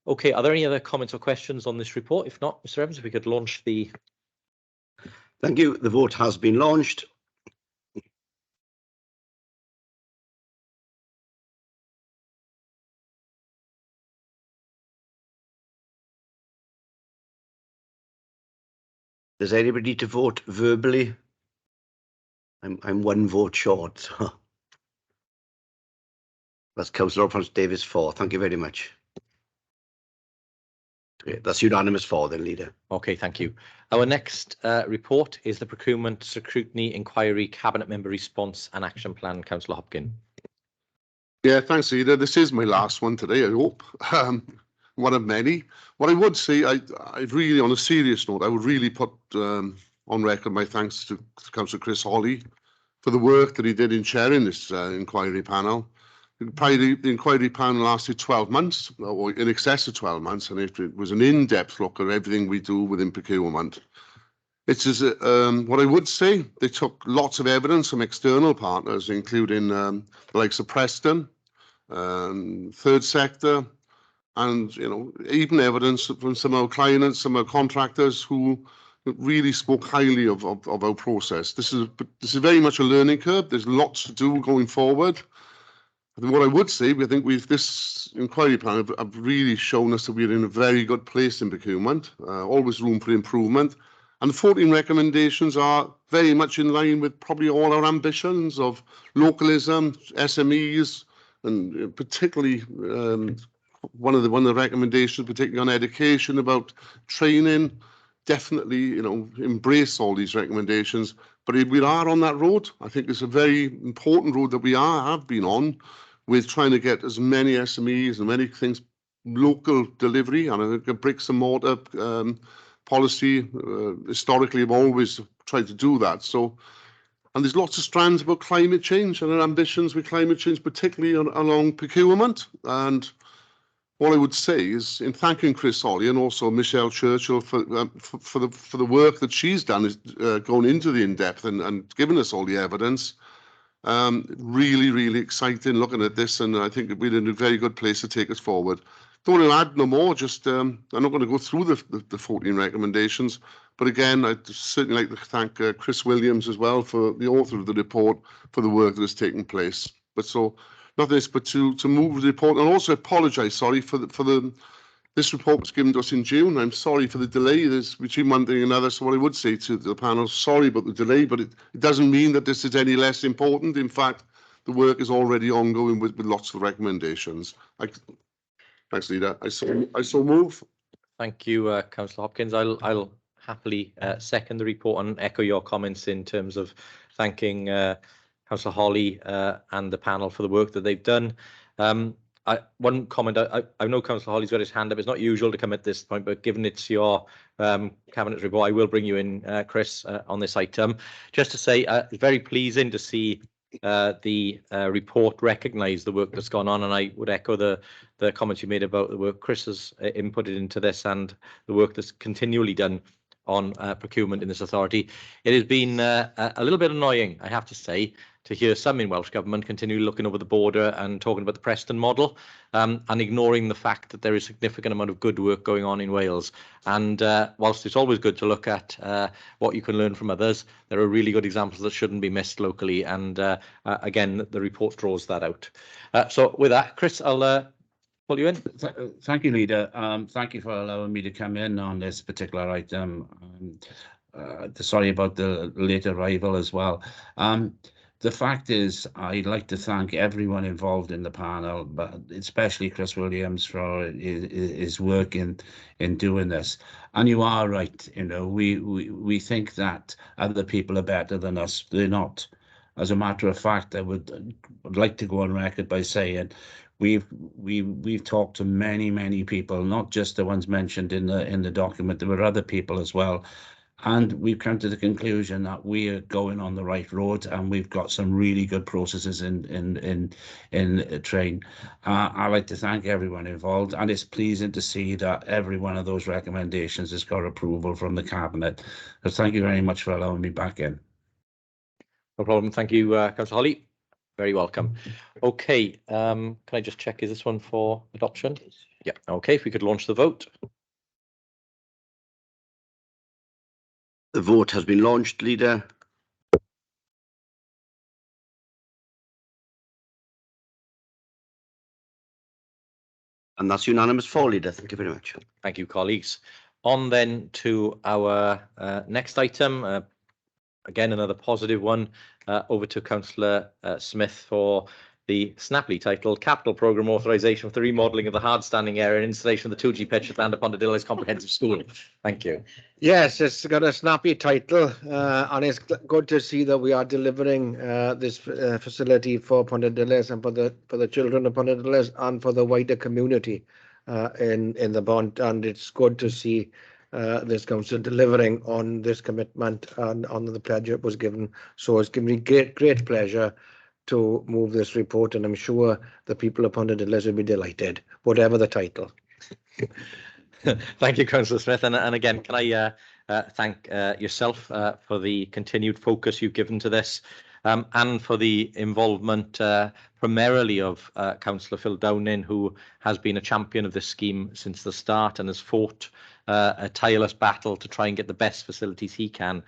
Okay, are there any other comments or questions on this report? If not, Mr. Evans, if we could launch the... Thank you. The vote has been launched. Does anybody to vote verbally? I'm one vote short. So. That's Councillor Francis Davis for. Thank you very much. Okay, that's unanimous for then, Leader. Okay, thank you. Our next report is the Procurement Scrutiny Inquiry Cabinet Member Response and Action Plan. Councillor Hopkin. Yeah, thanks, Leader. This is my last one today, I hope. One of many. What I would say, I really, on a serious note, I would really put on record my thanks to Councillor Chris Hawley for the work that he did in chairing this inquiry panel. Probably the inquiry panel lasted 12 months, or in excess of 12 months, and it was an in-depth look at everything we do within procurement. It's as what I would say, they took lots of evidence from external partners, including the likes of Preston, third sector, and even evidence from some of our clients, some of our contractors who really spoke highly of our process. This is very much a learning curve. There's lots to do going forward. And what I would say, I think this inquiry panel have really shown us that we're in a very good place in procurement. Always room for improvement. And the 14 recommendations are very much in line with probably all our ambitions of localism, SMEs, and particularly one of the recommendations, particularly on education, about training. Definitely, embrace all these recommendations. But if we are on that road, I think it's a very important road that we have been on, with trying to get as many SMEs and many things, local delivery, and I think a bricks and mortar policy historically have always tried to do that. So, and there's lots of strands about climate change and our ambitions with climate change, particularly along procurement. And what I would say is, in thanking Chris Hawley and also Michelle Churchill for the work that she's done, is going into the in-depth and giving us all the evidence. Really, really exciting looking at this, and I think we're in a very good place to take us forward. Don't want to add no more, just I'm not going to go through the 14 recommendations, but again, I'd certainly like to thank Chris Williams as well, for the author of the report, for the work that has taken place. But so, nothing else but to move the report, and also apologise, sorry, for this report was given to us in June. I'm sorry for the delay. There's between one thing and another. So what I would say to the panel, sorry about the delay, but it doesn't mean that this is any less important. In fact, the work is already ongoing with lots of recommendations. Thanks, Leader. I so move. Thank you, Councillor Hopkins. I'll happily second the report and echo your comments in terms of thanking Councillor Hawley and the panel for the work that they've done. One comment, I know Councillor Hawley's got his hand up. It's not usual to come at this point, but given it's your Cabinet report, I will bring you in, Chris, on this item. Just to say, it's very pleasing to see the report recognise the work that's gone on, and I would echo the comments you made about the work Chris has inputted into this and the work that's continually done on procurement in this authority. It has been a little bit annoying, I have to say, to hear some in Welsh Government continue looking over the border and talking about the Preston model and ignoring the fact that there is a significant amount of good work going on in Wales. And whilst it's always good to look at what you can learn from others, there are really good examples that shouldn't be missed locally. And again, the report draws that out. So with that, Chris, I'll pull you in. Thank you, Leader. Thank you for allowing me to come in on this particular item. sorry about the late arrival as well. The fact is, I'd like to thank everyone involved in the panel, but especially Chris Williams for his work in doing this. And you are right, you know, we think that other people are better than us. They're not. As a matter of fact, I would like to go on record by saying we've talked to many people, not just the ones mentioned in the document. There were other people as well. And we've come to the conclusion that we are going on the right road, and we've got some really good processes in train. I'd like to thank everyone involved, and it's pleasing to see that every one of those recommendations has got approval from the Cabinet. So thank you very much for allowing me back in. No problem. Thank you, Councillor Holly. Very welcome. Okay, can I just check, is this one for adoption? Yeah, okay, if we could launch the vote. The vote has been launched, Leader. And that's unanimous for, Leader. Thank you very much. Thank you, colleagues. On then to our next item. Again, another positive one. Over to Councillor Smith for the snaply titled Capital Programme Authorisation for the Remodelling of the Hard-Standing Area and Installation of the 2G pitch at Llandepondydilys Comprehensive School. Thank you. Yes, it's got a snappy title, and it's good to see that we are delivering this facility for Pontyddulys and for the children of Pontyddulys and for the wider community in the Bont. And it's good to see this council delivering on this commitment and on the pledge that was given. So it's given me great pleasure to move this report, and I'm sure the people of Pontyddulys will be delighted, whatever the title. Thank you, Councillor Smith. And again, can I thank yourself for the continued focus you've given to this, and for the involvement primarily of Councillor Phil Downing, who has been a champion of this scheme since the start and has fought a tireless battle to try and get the best facilities he can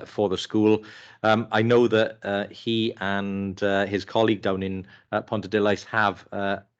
for the school. I know that he and his colleague down in Pontyddulys have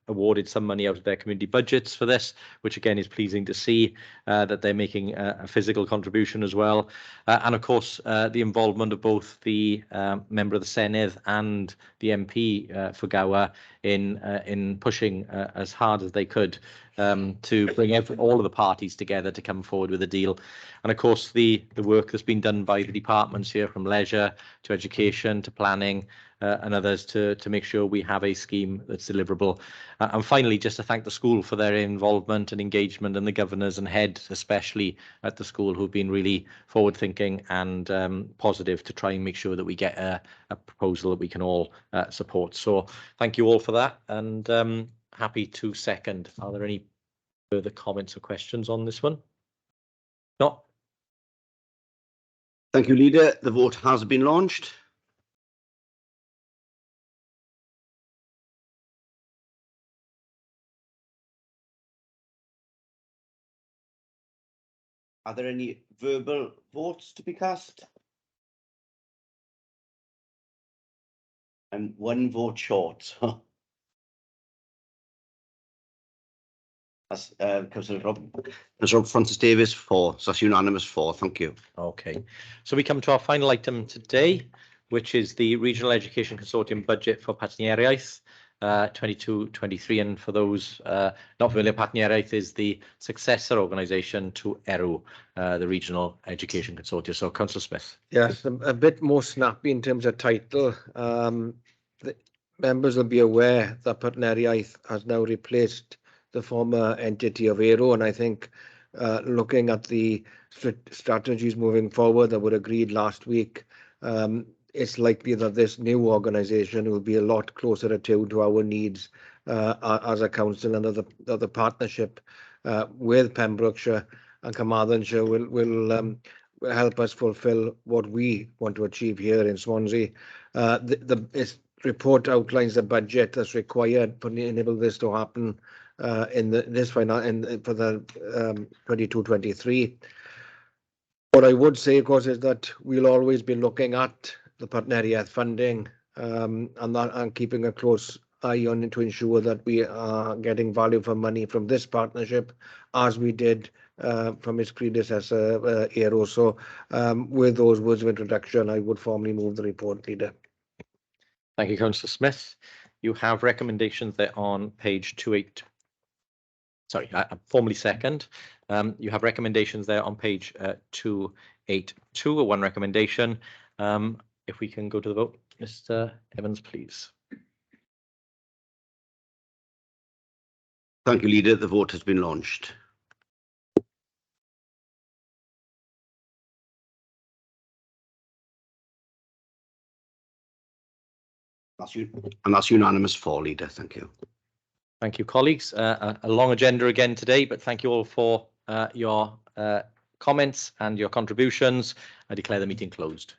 awarded some money out of their community budgets for this, which again is pleasing to see that they're making a physical contribution as well. And of course, the involvement of both the member of the Senedd and the MP for Gower in pushing as hard as they could to bring all of the parties together to come forward with a deal. And of course, the work that's been done by the departments here, from leisure to education to planning, and others to make sure we have a scheme that's deliverable. And finally, just to thank the school for their involvement and engagement, and the governors and head, especially at the school, who've been really forward-thinking and positive to try and make sure that we get a proposal that we can all support. So thank you all for that, and happy to second. Are there any further comments or questions on this one? No? Thank you, Leader. The vote has been launched. Are there any verbal votes to be cast? And one vote short. That's Councillor Francis Davies for. So that's unanimous for. Thank you. Okay, so we come to our final item today, which is the Regional Education Consortium budget for Partneriaeth 22-23. And for those not familiar, Partneriaeth is the successor organisation to ERW, the Regional Education Consortium. So, Councillor Smith. Yes, a bit more snappy in terms of title. The members will be aware that Partneriaeth has now replaced the former entity of ERW, and I think looking at the strategies moving forward that were agreed last week, it's likely that this new organisation will be a lot closer attuned to our needs as a council, and that the partnership with Pembrokeshire and Carmarthenshire will help us fulfil what we want to achieve here in Swansea. This report outlines the budget that's required to enable this to happen for the 22-23. What I would say, of course, is that we'll always be looking at the Partneriaeth funding and keeping a close eye on it to ensure that we are getting value for money from this partnership, as we did from its predecessor, Aero. So with those words of introduction, I would formally move the report, Leader. Thank you, Councillor Smith. You have recommendations there on page 28. Sorry, I formally second. You have recommendations there on page 282, one recommendation. If we can go to the vote, Mr. Evans, please. Thank you, Leader. The vote has been launched. And that's unanimous for, Leader. Thank you. Thank you, colleagues. A long agenda again today, but thank you all for your comments and your contributions. I declare the meeting closed.